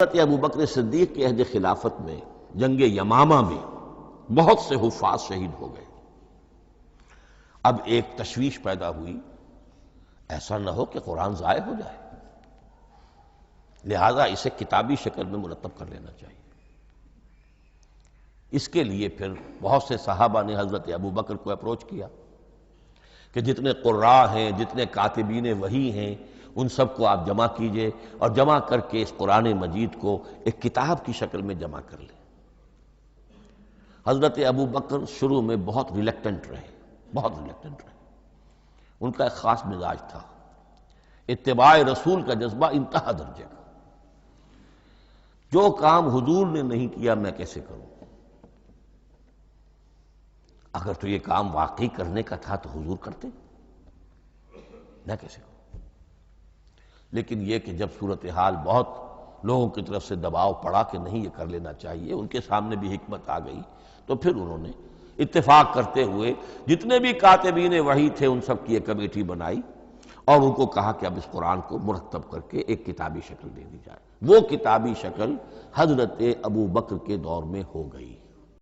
حضرت ابو بکر صدیق کے عہد خلافت میں جنگ یمامہ میں بہت سے حفاظ شہید ہو گئے۔ اب ایک تشویش پیدا ہوئی، ایسا نہ ہو کہ قرآن ضائع ہو جائے، لہذا اسے کتابی شکل میں مرتب کر لینا چاہیے۔ اس کے لیے پھر بہت سے صحابہ نے حضرت ابو بکر کو اپروچ کیا کہ جتنے قراء ہیں، جتنے کاتبین وحی ہیں، ان سب کو آپ جمع کیجئے اور جمع کر کے اس قرآن مجید کو ایک کتاب کی شکل میں جمع کر لیں۔ حضرت ابو بکر شروع میں بہت ریلیکٹنٹ رہے، ان کا ایک خاص مزاج تھا، اتباع رسول کا جذبہ انتہا درجے کا۔ جو کام حضور نے نہیں کیا میں کیسے کروں؟ اگر تو یہ کام واقعی کرنے کا تھا تو حضور کرتے، میں کیسے کروں؟ لیکن یہ کہ جب صورتحال بہت لوگوں کی طرف سے دباؤ پڑا کہ نہیں یہ کر لینا چاہیے، ان کے سامنے بھی حکمت آ گئی، تو پھر انہوں نے اتفاق کرتے ہوئے جتنے بھی کاتبین وحی تھے ان سب کی ایک کمیٹی بنائی اور ان کو کہا کہ اب اس قرآن کو مرتب کر کے ایک کتابی شکل دے دی جائے۔ وہ کتابی شکل حضرت ابو بکر کے دور میں ہو گئی۔